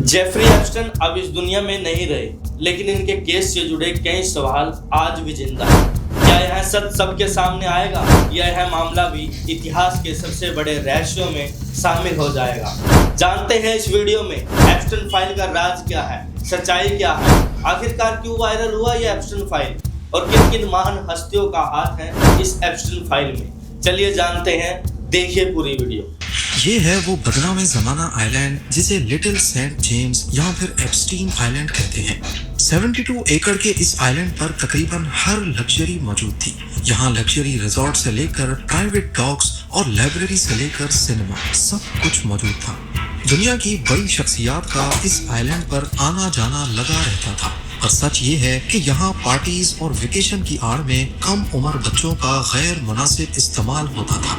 Jeffrey एप्स्टन अब इस दुनिया में नहीं रहे, लेकिन इनके केस से जुड़े कई सवाल आज भी जिंदा हैं। क्या यह सच सबके सामने आएगा या यह मामला भी इतिहास के सबसे बड़े रहस्यों में शामिल हो जाएगा? जानते हैं इस वीडियो में एप्स्टन फाइल का राज क्या है, सच्चाई क्या है, आखिरकार क्यों वायरल हुआ यह एप्स्टन फाइल और किन किन महान हस्तियों का हाथ है इस एप्स्टन फाइल में। चलिए जानते हैं, देखिए पूरी वीडियो। ये है वो बदनाम ज़माना आइलैंड जिसे लिटिल सेंट जेम्स या फिर एप्स्टीन आइलैंड कहते हैं। 72 एकड़ के इस आइलैंड पर तकरीबन हर लग्जरी मौजूद थी। यहाँ लग्जरी रिजॉर्ट से लेकर प्राइवेट डॉग्स और लाइब्रेरी से लेकर सिनेमा सब कुछ मौजूद था। दुनिया की बड़ी शख्सियत का इस आइलैंड पर आना जाना लगा रहता था। और सच ये है कि यहाँ पार्टीज और वेकेशन की आड़ में कम उम्र बच्चों का गैर मुनासिब इस्तेमाल होता था।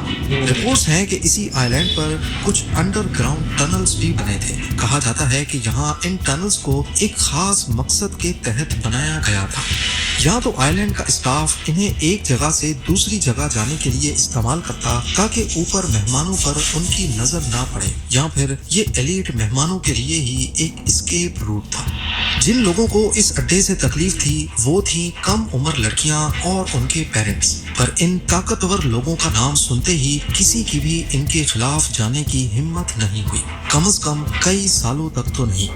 रिपोर्ट्स हैं कि इसी आइलैंड पर कुछ अंडरग्राउंड टनल्स भी बने थे। कहा जाता है कि यहाँ इन टनल्स को एक खास मकसद के तहत बनाया गया था। या तो आइलैंड का स्टाफ इन्हें एक जगह से दूसरी जगह जाने के लिए इस्तेमाल करता ताकि ऊपर मेहमानों पर उनकी नजर ना पड़े, या फिर ये एलीट मेहमानों के लिए ही एक एस्केप रूट था। जिन लोगों को इस अड्डे से तकलीफ थी वो थी कम उम्र लड़कियां और उनके पेरेंट्स। पर इन ताकतवर लोगों का नाम सुनते ही किसी की भी इनके खिलाफ जाने की हिम्मत नहीं हुई, कम से कम कई सालों तक तो नहीं।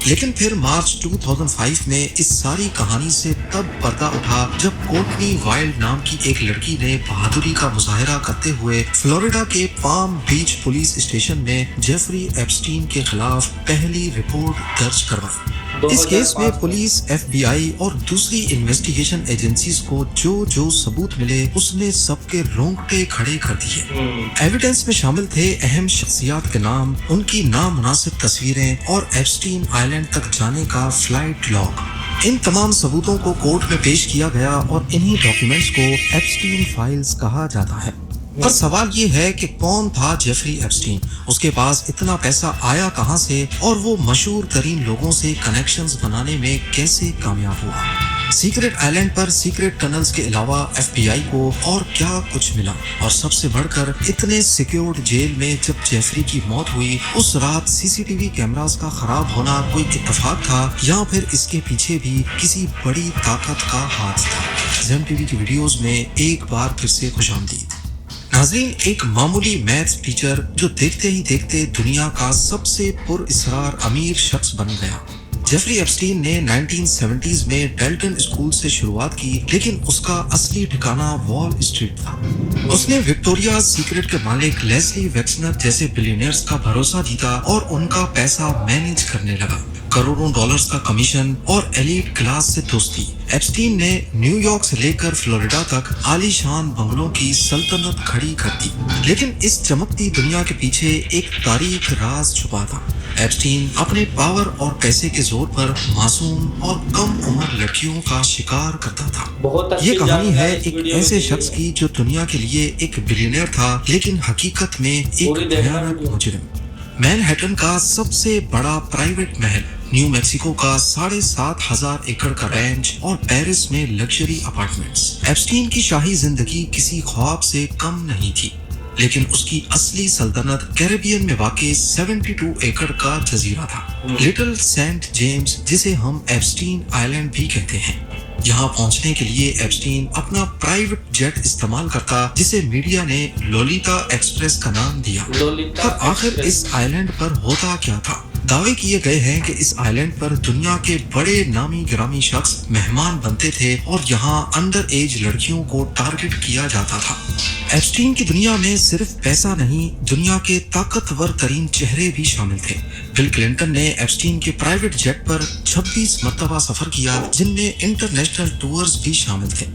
लेकिन फिर मार्च 2005 में इस सारी कहानी से तब पर्दा उठा जब कोर्टनी वाइल्ड नाम की एक लड़की ने बहादुरी का मुजाहरा करते हुए फ्लोरिडा के पाम बीच पुलिस स्टेशन में जेफरी एप्स्टीन के खिलाफ पहली रिपोर्ट दर्ज करवाई। इस केस में पुलिस, FBI और दूसरी इन्वेस्टिगेशन एजेंसीज को जो सबूत मिले उसने सबके रोंगटे खड़े कर दिए। एविडेंस में शामिल थे अहम शख्सियत के नाम, उनकी नामुनासिब तस्वीरें और एप्स्टीन आइलैंड तक जाने का फ्लाइट लॉग। इन तमाम सबूतों को कोर्ट में पेश किया गया और इन्हीं डॉक्यूमेंट्स को एप्स्टीन फाइल्स कहा जाता है। पर सवाल ये है कि कौन था जेफरी एप्स्टीन, उसके पास इतना पैसा आया कहां से और वो मशहूर तरीन लोगों से कनेक्शंस बनाने में कैसे कामयाब हुआ। सीक्रेट आइलैंड पर सीक्रेट टनल्स के अलावा FBI को और क्या कुछ मिला, और सबसे बढ़कर इतने सिक्योर्ड जेल में जब जेफरी की मौत हुई उस रात CCTV कैमरास का खराब होना कोई इत्तेफाक था या फिर इसके पीछे भी किसी बड़ी ताकत का हाथ था। ज़ेम TV की वीडियोस में एक बार फिर से खुशामदीद। नाज़रीन, एक मामूली मैथ्स टीचर जो देखते ही देखते दुनिया का सबसे पुरअसरार अमीर शख्स बन गया। जेफरी एप्स्टीन ने 1970s में डेल्टन स्कूल से शुरुआत की, लेकिन उसका असली ठिकाना वॉल स्ट्रीट था। उसने विक्टोरिया सीक्रेट के मालिक लेस्ली वेक्सनर जैसे बिलियनियर्स का भरोसा जीता और उनका पैसा मैनेज करने लगा। करोड़ों डॉलर्स का कमीशन और एलीट क्लास से दोस्ती। एप्स्टीन ने न्यूयॉर्क से लेकर फ्लोरिडा तक आलीशान बंगलों की सल्तनत खड़ी कर दी। लेकिन इस चमकती दुनिया के पीछे एक तारीख राज छुपा था। एप्स्टीन अपने पावर और पैसे के जोर पर मासूम और कम उम्र लड़कियों का शिकार करता था। ये कहानी है एक ऐसे शख्स की जो दुनिया के लिए एक बिलियनियर था, लेकिन हकीकत में एक भयानक मुजरिम। मैनहट्टन का सबसे बड़ा प्राइवेट महल, न्यू मैक्सिको का 7,500 एकड़ का रैंच और पेरिस में लग्जरी अपार्टमेंट्स। एप्स्टीन की शाही जिंदगी किसी ख्वाब से कम नहीं थी, लेकिन उसकी असली सल्तनत कैरेबियन में वाक़ई 72 एकड़ का जजीरा था, लिटिल सेंट जेम्स, जिसे हम एप्स्टीन आइलैंड भी कहते हैं। यहाँ पहुँचने के लिए एप्स्टीन अपना प्राइवेट जेट इस्तेमाल करता, जिसे मीडिया ने लोलिता एक्सप्रेस का नाम दिया। पर आखिर इस आइलैंड पर होता क्या था? दावे किए गए हैं कि इस आइलैंड पर दुनिया के बड़े नामी गिरामी शख्स मेहमान बनते थे और यहाँ अंडर एज लड़कियों को टारगेट किया जाता था। एप्स्टीन की दुनिया में सिर्फ पैसा नहीं, दुनिया के ताकतवर तरीन चेहरे भी शामिल थे। बिल क्लिंटन ने एप्स्टीन के प्राइवेट जेट पर 26 मरतबा सफर किया, जिनमें इंटरनेशनल टूर्स भी शामिल थे।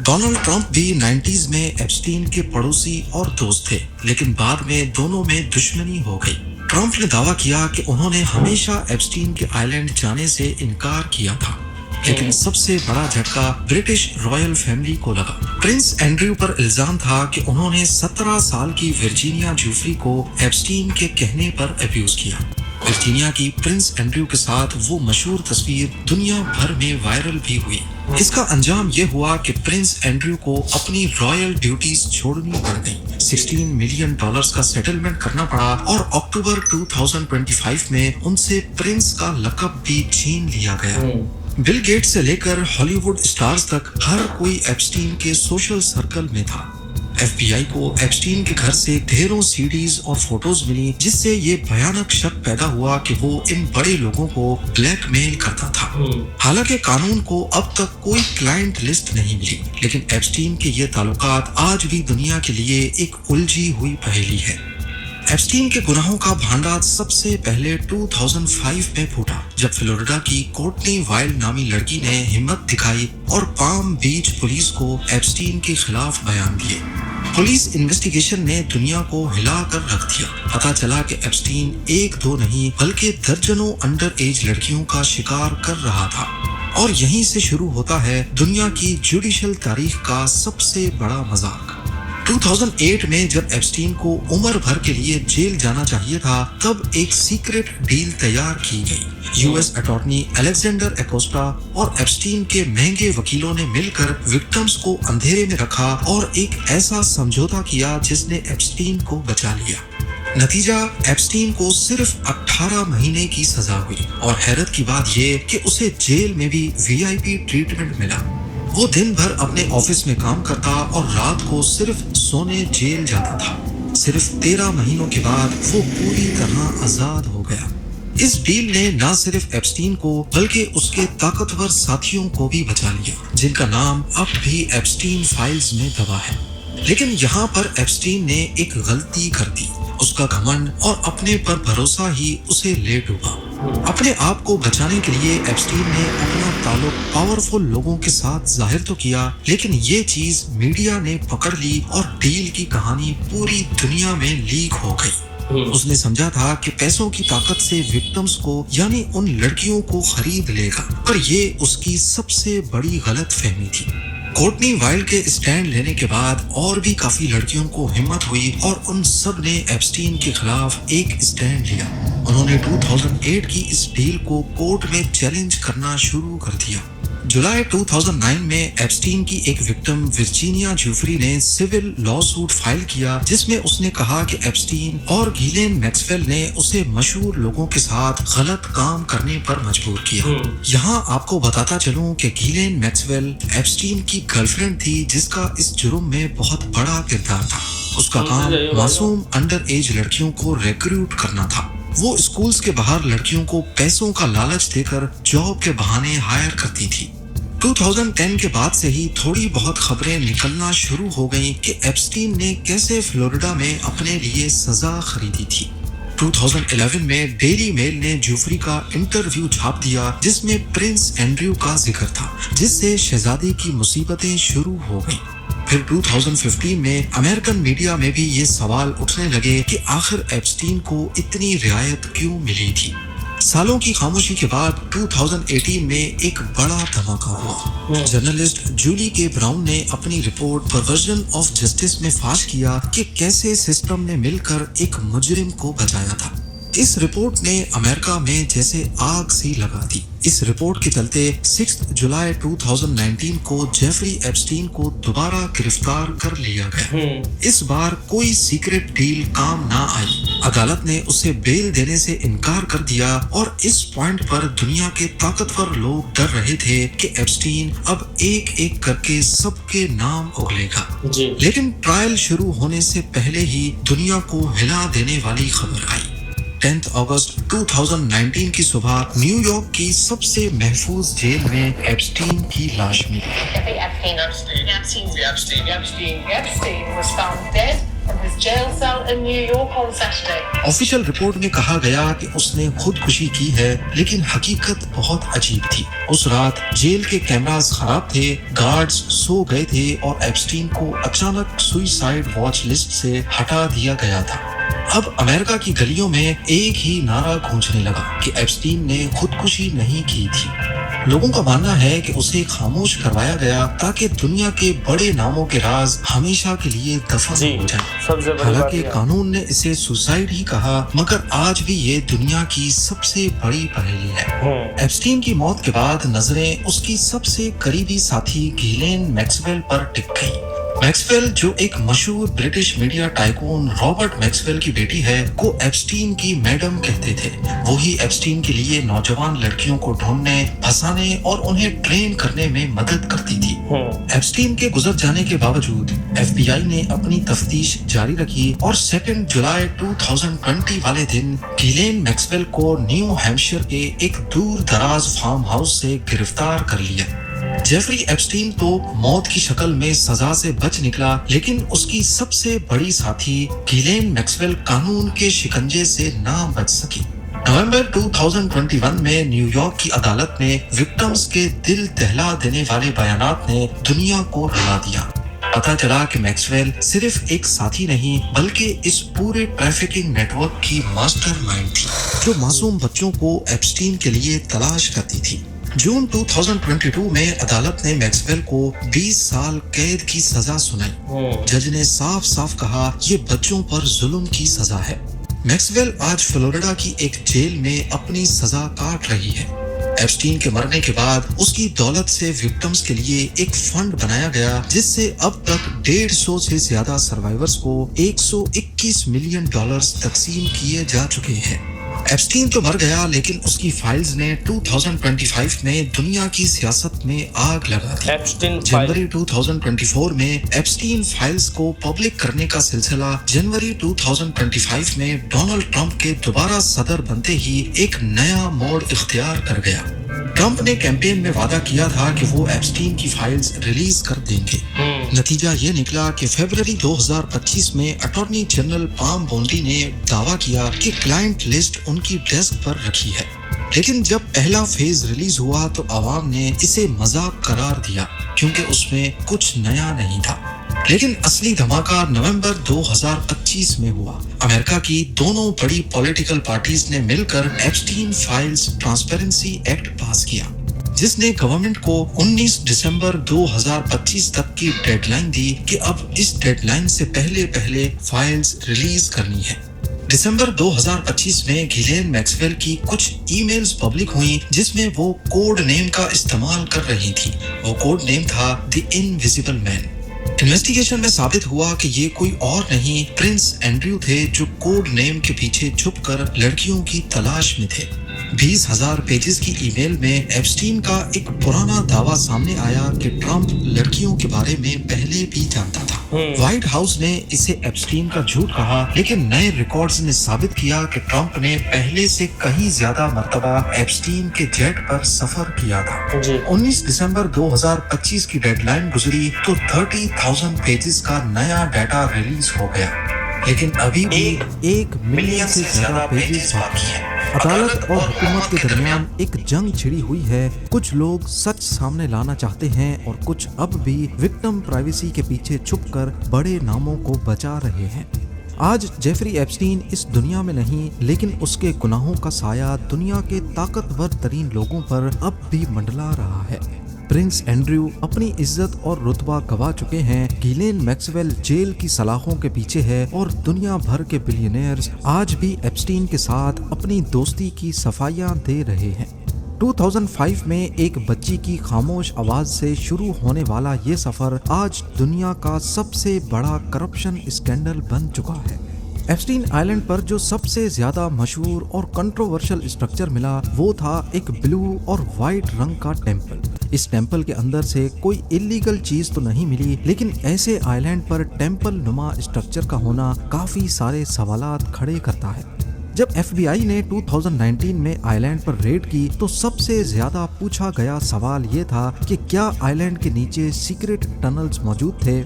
डोनाल्ड ट्रंप भी 90s में एप्स्टीन के पड़ोसी और दोस्त थे, लेकिन बाद में दोनों में दुश्मनी हो गई। ट्रंप ने दावा किया कि उन्होंने हमेशा एप्स्टीन के आइलैंड जाने से इनकार किया था, लेकिन सबसे बड़ा झटका ब्रिटिश रॉयल फैमिली को लगा। प्रिंस एंड्रयू पर इल्जाम था कि उन्होंने 17 साल की वर्जीनिया जूफरी को एप्स्टीन के कहने पर अब्यूज किया। वर्जीनिया की प्रिंस एंड्रयू के साथ वो मशहूर तस्वीर दुनिया भर में वायरल भी हुई। इसका अंजाम ये हुआ कि प्रिंस एंड्रयू को अपनी रॉयल ड्यूटीज छोड़नी पड़ गई। $16 मिलियन का सेटलमेंट करना पड़ा और अक्टूबर 2025 में उनसे प्रिंस का लक़ब भी छीन लिया गया। बिल गेट्स से लेकर हॉलीवुड स्टार्स तक हर कोई एप्स्टीन के सोशल सर्कल में था। FBI को एप्स्टीन के घर से ढेरों सीडीज और फोटोज मिली, जिससे ये भयानक शक पैदा हुआ कि वो इन बड़े लोगों को ब्लैकमेल करता था। हालांकि कानून को अब तक कोई क्लाइंट लिस्ट नहीं मिली, लेकिन एप्स्टीन के ये ताल्लुकात आज भी दुनिया के लिए एक उलझी हुई पहेली है। एप्स्टीन के गुनाहों का भांडार सबसे पहले 2005 में फूटा, जब फ्लोरिडा की कोर्टनी वाइल्ड नामी लड़की ने हिम्मत दिखाई और पाम बीच पुलिस को एप्स्टीन के खिलाफ बयान दिए। पुलिस इन्वेस्टिगेशन ने दुनिया को हिला कर रख दिया। पता चला कि एप्स्टीन एक दो नहीं बल्कि दर्जनों अंडर एज लड़कियों का शिकार कर रहा था। और यहीं से शुरू होता है दुनिया की जुडिशल तारीख का सबसे बड़ा मजाक। 2008 में जब एप्स्टीन को उम्र भर के लिए जेल जाना चाहिए था, तब एक सीक्रेट डील तैयार की गई। यूएस अटॉर्नी अलेक्जेंडर एकोस्टा और एप्स्टीन के महंगे वकीलों ने मिलकर विक्टिम्स को अंधेरे में रखा और एक ऐसा समझौता किया जिसने एप्स्टीन को बचा लिया। नतीजा, एप्स्टीन को सिर्फ 18 महीने की सजा हुई और हैरत की बात ये कि उसे जेल में भी VIP ट्रीटमेंट मिला। वो दिन भर अपने ऑफिस में काम करता और रात को सिर्फ सोने जेल जाता था। सिर्फ 13 महीनों के बाद वो पूरी तरह आजाद हो गया। इस डील ने न सिर्फ एप्स्टीन को बल्कि उसके ताकतवर साथियों को भी बचा लिया, जिनका नाम अब भी एप्स्टीन फाइल्स में दबा है। लेकिन यहाँ पर एप्स्टीन ने एक गलती कर दी। उसका घमंड और अपने पर भरोसा ही उसे ले डूबा। अपने आप को बचाने के लिए एप्स्टीन ने अपना ताल्लुक पावरफुल लोगों के साथ जाहिर तो किया, लेकिन ये चीज मीडिया ने पकड़ ली और डील की कहानी पूरी दुनिया में लीक हो गई। उसने समझा था कि पैसों की ताकत से विक्टिम्स को यानी उन लड़कियों को खरीद लेगा, पर ये उसकी सबसे बड़ी गलतफहमी थी। कोर्टनी वाइल्ड के स्टैंड लेने के बाद और भी काफी लड़कियों को हिम्मत हुई और उन सब ने एप्स्टीन के खिलाफ एक स्टैंड लिया। उन्होंने 2008 की इस डील को कोर्ट में चैलेंज करना शुरू कर दिया। जुलाई 2009 में एप्स्टीन की एक विक्टिम वर्जीनिया जूफरी ने सिविल लॉ सूट फाइल किया, जिसमें उसने कहा कि एप्स्टीन और गीलेन मैक्सवेल ने उसे मशहूर लोगों के साथ गलत काम करने पर मजबूर किया। यहाँ आपको बताता चलूं कि गीलेन मैक्सवेल एप्स्टीन की गर्लफ्रेंड थी, जिसका इस जुर्म में बहुत बड़ा किरदार था। उसका काम मासूम अंडर एज लड़कियों को रिक्रूट करना था। वो स्कूल्स के बाहर लड़कियों को पैसों का लालच देकर जॉब के बहाने हायर करती थी। 2010 के बाद से ही थोड़ी बहुत खबरें निकलना शुरू हो गईं कि एप्स्टीन ने कैसे फ्लोरिडा में अपने लिए सजा खरीदी थी। 2011 में डेली मेल ने जूफरी का इंटरव्यू छाप दिया, जिसमें प्रिंस एंड्रयू का जिक्र था, जिससे शहजादी की मुसीबतें शुरू हो गईं। फिर 2015 में अमेरिकन मीडिया में भी ये सवाल उठने लगे कि आखिर एप्स्टीन को इतनी रियायत क्यों मिली थी। सालों की खामोशी के बाद 2018 में एक बड़ा धमाका हुआ। जर्नलिस्ट जूली के ब्राउन ने अपनी रिपोर्ट परवर्जन ऑफ जस्टिस में फाश किया कि कैसे सिस्टम ने मिलकर एक मुजरिम को बचाया था। इस रिपोर्ट ने अमेरिका में जैसे आग सी लगा दी। इस रिपोर्ट के चलते 6 जुलाई 2019 को जेफरी एप्स्टीन को दोबारा गिरफ्तार कर लिया गया। इस बार कोई सीक्रेट डील काम ना आई। अदालत ने उसे बेल देने से इनकार कर दिया और इस पॉइंट पर दुनिया के ताकतवर लोग डर रहे थे कि एप्स्टीन अब एक एक करके सबके नाम उगलेगा। लेकिन ट्रायल शुरू होने से पहले ही दुनिया को हिला देने वाली खबर आई। 10 अगस्त 2019 की सुबह न्यूयॉर्क की सबसे महफूज जेल में एप्स्टीन की लाश मिली। ऑफिशियल रिपोर्ट में कहा गया कि उसने खुदकुशी की है, लेकिन हकीकत बहुत अजीब थी। उस रात जेल के कैमरास खराब थे, गार्ड्स सो गए थे और एप्स्टीन को अचानक सुसाइड वॉच लिस्ट से हटा दिया गया था। अब अमेरिका की गलियों में एक ही नारा गूंजने लगा कि एप्स्टीन ने खुदकुशी नहीं की थी। लोगों का मानना है कि उसे खामोश करवाया गया ताकि दुनिया के बड़े नामों के राज हमेशा के लिए दफन हो जाए। सबसे बड़ी हालांकि कानून ने इसे सुसाइड ही कहा, मगर आज भी ये दुनिया की सबसे बड़ी पहेली है। एप्स्टीन की मौत के बाद नजरें उसकी सबसे करीबी साथी गिलेन मैक्सवेल पर टिक गई। मैक्सवेल, जो एक मशहूर British media tycoon Robert Maxwell की बेटी है, को एप्स्टीन की मैडम कहते थे। वो ही एप्स्टीन के लिए नौजवान लड़कियों को ढूंढने, फंसाने और उन्हें ट्रेन करने में मदद करती थी। एप्स्टीन के गुजर जाने के बावजूद FBI ने अपनी तफ्तीश जारी रखी और 2 जुलाई 2020 वाले दिन गिलेन मैक्सवेल को न्यू हैम्पशायर के एक दूर दराज फार्म हाउस से गिरफ्तार कर लिया। जेफरी एप्स्टीन तो मौत की शक्ल में सजा से बच निकला, लेकिन उसकी सबसे बड़ी साथी गिलेन मैक्सवेल कानून के शिकंजे से ना बच सकी। नवंबर 2021 में न्यूयॉर्क की अदालत में विक्टिम्स के दिल दहला देने वाले बयानात ने दुनिया को रुला दिया। पता चला कि मैक्सवेल सिर्फ एक साथी नहीं, बल्कि इस पूरे ट्रैफिकिंग नेटवर्क की मास्टरमाइंड थी, जो मासूम बच्चों को एप्स्टीन के लिए तलाश करती थी। जून 2022 में अदालत ने मैक्सवेल को 20 साल कैद की सजा सुनाई। जज ने साफ साफ कहा, ये बच्चों पर जुल्म की सजा है। मैक्सवेल आज फ्लोरिडा की एक जेल में अपनी सजा काट रही है। एप्स्टीन के मरने के बाद उसकी दौलत से विक्टिम्स के लिए एक फंड बनाया गया, जिससे अब तक 150 से ज्यादा सर्वाइवर्स को $121 मिलियन तकसीम किए जा चुके हैं। एप्स्टीन तो मर गया, लेकिन उसकी फाइल्स ने 2025 में दुनिया की सियासत में आग लगा दी। जनवरी 2024 में एप्स्टीन फाइल्स को पब्लिक करने का सिलसिला जनवरी 2025 में डोनाल्ड ट्रंप के दोबारा सदर बनते ही एक नया मोड़ इख्तियार कर गया। ट्रंप ने कैंपेन में वादा किया था कि वो एप्स्टीन की फाइल्स रिलीज कर देंगे। नतीजा ये निकला कि फरवरी 2025 में अटॉर्नी जनरल पाम बोंडी ने दावा किया कि क्लाइंट लिस्ट उनकी डेस्क पर रखी है, लेकिन जब पहला फेज रिलीज हुआ तो आवाम ने इसे मजाक करार दिया, क्योंकि उसमें कुछ नया नहीं था। लेकिन असली धमाका नवंबर 2025 में हुआ। अमेरिका की दोनों बड़ी पॉलिटिकल पार्टीज ने मिलकर एप्स्टीन फाइल्स ट्रांसपेरेंसी एक्ट पास किया, जिसने गवर्नमेंट को 19 दिसंबर 2025 तक की डेडलाइन दी कि अब इस डेडलाइन से पहले फाइल्स रिलीज करनी है। दिसंबर 2025 में गिलेन मैक्सवेल की कुछ ईमेल्स पब्लिक हुई, जिसमें वो कोड नेम का इस्तेमाल कर रही थी। वो कोड नेम था द इनविजिबल मैन। इन्वेस्टिगेशन में साबित हुआ कि ये कोई और नहीं, प्रिंस एंड्रयू थे, जो कोड नेम के पीछे छुपकर लड़कियों की तलाश में थे। 20,000 पेजेस की ईमेल में एप्स्टीन का एक पुराना दावा सामने आया कि ट्रंप लड़कियों के बारे में पहले भी जानता था। व्हाइट हाउस ने इसे एप्स्टीन का झूठ कहा, लेकिन नए रिकॉर्ड्स ने साबित किया कि ट्रंप ने पहले से कहीं ज्यादा मर्तबा एप्स्टीन के जेट पर सफर किया था। 19 दिसंबर 2025 की डेडलाइन गुजरी तो 30,000 पेजेस का नया डाटा रिलीज हो गया, लेकिन अभी भी 1 मिलियन से ज्यादा पेजेस बाकी हैं। अदालत और हुकूमत के दरमियान एक जंग छिड़ी हुई है। कुछ लोग सच सामने लाना चाहते हैं और कुछ अब भी विक्टिम प्राइवेसी के पीछे छुपकर बड़े नामों को बचा रहे हैं। आज जेफरी एप्स्टीन इस दुनिया में नहीं, लेकिन उसके गुनाहों का साया दुनिया के ताकतवर तरीन लोगों पर अब भी मंडला रहा है। प्रिंस एंड्रयू अपनी इज्जत और रुतबा गवा चुके हैं, गिलेन मैक्सवेल जेल की सलाखों के पीछे है और दुनिया भर के बिलियनियर्स आज भी एप्स्टीन के साथ अपनी दोस्ती की सफाइयां दे रहे हैं। 2005 में एक बच्ची की खामोश आवाज से शुरू होने वाला ये सफर आज दुनिया का सबसे बड़ा करप्शन स्कैंडल बन चुका है। एप्स्टीन आइलैंड पर जो सबसे ज्यादा मशहूर और कंट्रोवर्शियल स्ट्रक्चर मिला, वो था एक ब्लू और व्हाइट रंग का टेम्पल। इस टेम्पल के अंदर से कोई इलीगल चीज तो नहीं मिली, लेकिन ऐसे आइलैंड पर टेम्पल नुमा स्ट्रक्चर का होना काफी सारे सवालात खड़े करता है। जब FBI ने 2019 में आइलैंड पर रेड की तो सबसे ज्यादा पूछा गया सवाल ये था कि क्या आइलैंड के नीचे सीक्रेट टनल्स मौजूद थे।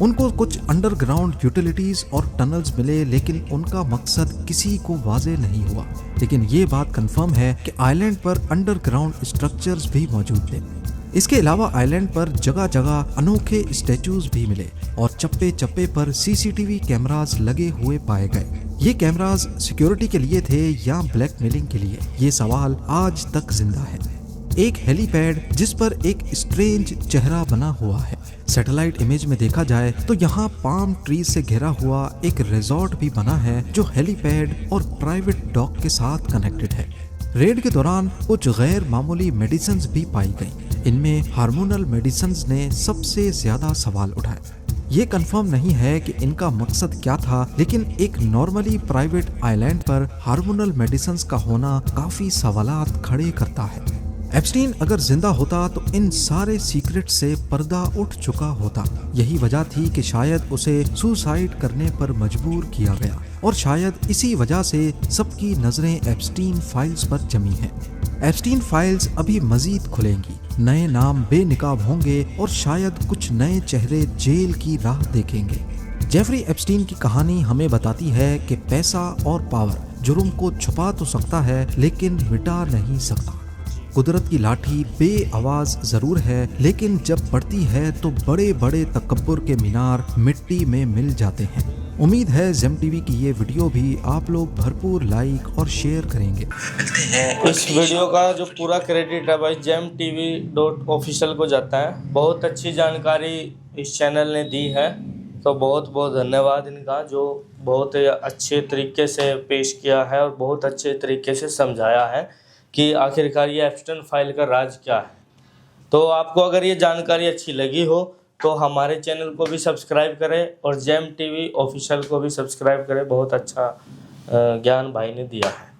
उनको कुछ अंडरग्राउंड यूटिलिटीज और टनल्स मिले, लेकिन उनका मकसद किसी को वाज़ेह नहीं हुआ। लेकिन ये बात कंफर्म है कि आइलैंड पर अंडरग्राउंड स्ट्रक्चर्स भी मौजूद थे। इसके अलावा आइलैंड पर जगह जगह अनोखे स्टैचूज भी मिले और चप्पे चप्पे पर CCTV कैमरास लगे हुए पाए गए। ये कैमरास सिक्योरिटी के लिए थे या ब्लैकमेलिंग के लिए, ये सवाल आज तक जिंदा है। ایک ہیلی پیڈ جس پر ایک اسٹرینج چہرہ بنا ہوا ہے۔ سیٹلائٹ امیج میں دیکھا جائے تو یہاں پام ٹریز سے گھرا ہوا ایک ریزورٹ بھی بنا ہے جو ہیلی پیڈ اور پرائیویٹ ڈاک کے ساتھ کنیکٹڈ ہے۔ ریڈ کے دوران کچھ غیر معمولی میڈیسنز بھی پائی گئیں۔ ان میں ہارمونل میڈیسنز نے سب سے زیادہ سوال اٹھائے۔ یہ کنفرم نہیں ہے کہ ان کا مقصد کیا تھا، لیکن ایک نارملی پرائیویٹ آئی لینڈ پر ہارمونل میڈیسنز کا ہونا کافی سوالات کھڑے کرتا ہے۔ ایپسٹین اگر زندہ ہوتا تو ان سارے سیکرٹ سے پردہ اٹھ چکا ہوتا۔ یہی وجہ تھی کہ شاید اسے سوسائیڈ کرنے پر مجبور کیا گیا، اور شاید اسی وجہ سے سب کی نظریں ایپسٹین فائلز پر جمی ہیں۔ ایپسٹین فائلز ابھی مزید کھلیں گی، نئے نام بے نقاب ہوں گے اور شاید کچھ نئے چہرے جیل کی راہ دیکھیں گے۔ جیفری ایپسٹین کی کہانی ہمیں بتاتی ہے کہ پیسہ اور پاور جرم کو چھپا تو سکتا ہے لیکن مٹا نہیں سکتا۔ قدرت کی لاٹھی بے آواز ضرور ہے، لیکن جب بڑھتی ہے تو بڑے بڑے تکبر کے مینار مٹی میں مل جاتے ہیں۔ امید ہے زیم ٹی وی کی یہ ویڈیو بھی آپ لوگ بھرپور لائک اور شیئر کریں گے۔ اس ویڈیو کا جو پورا کریڈٹ ہے بھائی GemTV.official کو جاتا ہے۔ بہت اچھی جانکاری اس چینل نے دی ہے، تو بہت بہت دھنیہ واد ان کا، جو بہت اچھے طریقے سے پیش کیا ہے اور بہت اچھے طریقے سے سمجھایا ہے کہ آخرکار یہ ایپسٹین فائل کا راز کیا ہے۔ تو آپ کو اگر یہ جانکاری اچھی لگی ہو تو ہمارے چینل کو بھی سبسکرائب کریں اور GemTV official کو بھی سبسکرائب کریں۔ بہت اچھا گیان بھائی نے دیا ہے۔